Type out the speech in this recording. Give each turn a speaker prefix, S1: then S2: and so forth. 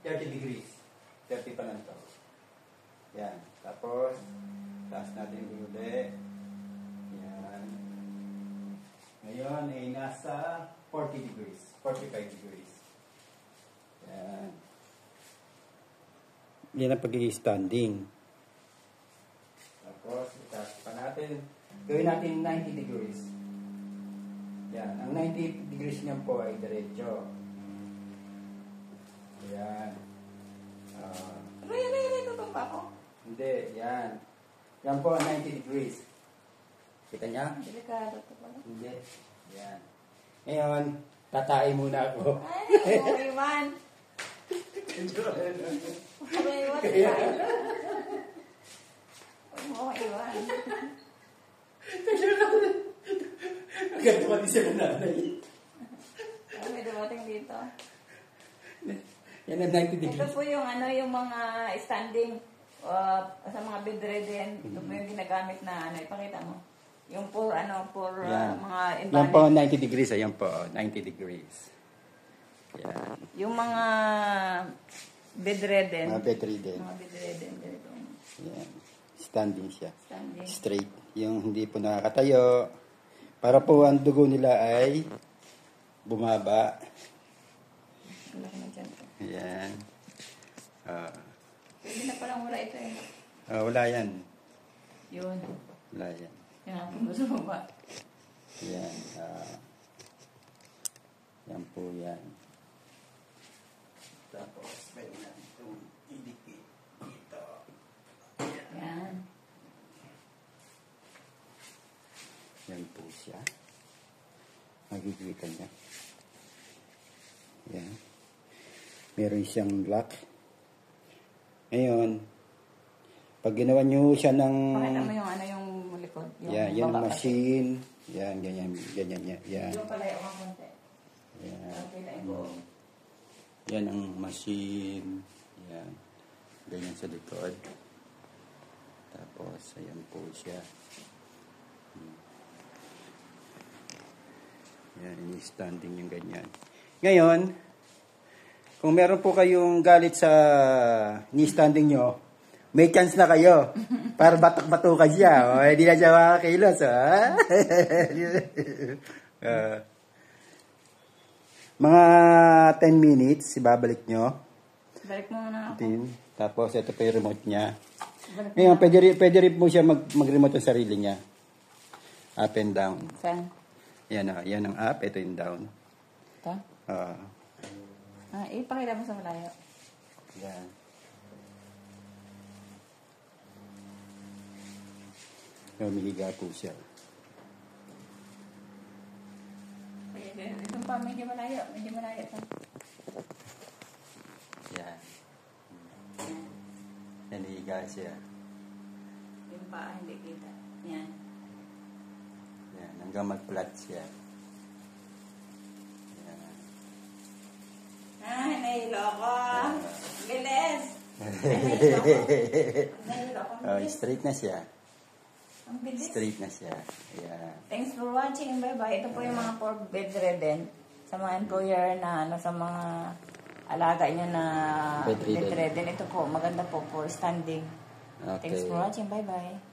S1: 30 degrees. 30 pa lang to. Yan. Tapos, taas natin yung uli. Yan. Ngayon ay nasa 40 degrees. 45 degrees. Yan. Yan ang pag-i-standing. Tapos, itaas pa natin. Gawin natin 90 degrees. Yan. Ang 90 degrees niyan po ay diretso. Yan.
S2: Tutong pa ako.
S1: Hindi. Yan. Yan po ang 90 degrees. Kita niya?
S2: Delikado ito pala.
S1: Hindi. Yan. Ngayon, tatay muna ako.
S2: Ay, mo iwan. Mo iwan.
S1: Ganito ka din sila nanay.
S2: May dumating dito.
S1: Yan ang 90 degrees.
S2: Ito po yung ano, yung mga standing sa mga bedridden. Ito po yung ginagamit na ano, ipakita mo. Yung for ano, for mga invalid.
S1: Yan po 90 degrees. Ayan po, 90 degrees. Yan.
S2: Yung mga bedridden.
S1: Mga bedridden.
S2: Mga bedridden. Ganito.
S1: Yan. Standing siya.
S2: Standing.
S1: Straight. Yung hindi po nakakatayo. Para po ang dugo nila ay bumaba.
S2: Wala ka na dyan.
S1: Yan.
S2: Pwede na palang wala ito eh.
S1: Wala yan.
S2: Yun.
S1: Wala yan.
S2: Yan ang gusto mo ba?
S1: Yan. Yan po yan. Tapos, pwede natin itong idikit dito.
S2: Yan.
S1: Yan po siya. Magigita niya. Yan. Meron siyang lock. Ngayon, pag ginawa niyo siya ng...
S2: Pakita mo yung ano yung likod. Yung
S1: yan, yan ang
S2: baba
S1: machine. Yan, ganyan, ganyan, yan.
S2: Yung palayo ka konti.
S1: Yan.
S2: Okay na ito.
S1: Yan ang machine. Yan. Ganyan sa likod. Tapos, ayan po siya. Yan, ini-standing yung ganyan. Ngayon, kung meron po kayong galit sa ni-standing nyo, may chance na kayo. Para batok-batukan siya. O, hindi na siya makakilos. Mga 10 minutes, ibabalik nyo.
S2: Balik mo na ako.
S1: Tapos, ito pa yung remote niya.
S2: Balik
S1: Ngayon, pwede rin po siya mag-remote ang sarili niya. Up and down.
S2: Saan?
S1: Yan ang up, ito yung down.
S2: Ito? Ipakita mo sa malayo.
S1: Yan. Humihiga po siya.
S2: Ito pa, medyo malayo. Medyo malayo pa.
S1: Yan. Humihiga siya.
S2: Yung paa, hindi kita. Yan.
S1: Yan, hanggang mag-flat siya. Yan.
S2: Ay, nahilo ko. Bilis! Nahilo ko.
S1: Straight na siya.
S2: Ang bilis.
S1: Straight na siya. Yan.
S2: Thanks for watching. Bye-bye. Ito po yung mga for bedridden. Sa mga employer na ano, sa mga alaga nyo na bedridden. Ito po, maganda po for standing.
S1: Okay.
S2: Thanks for watching. Bye-bye.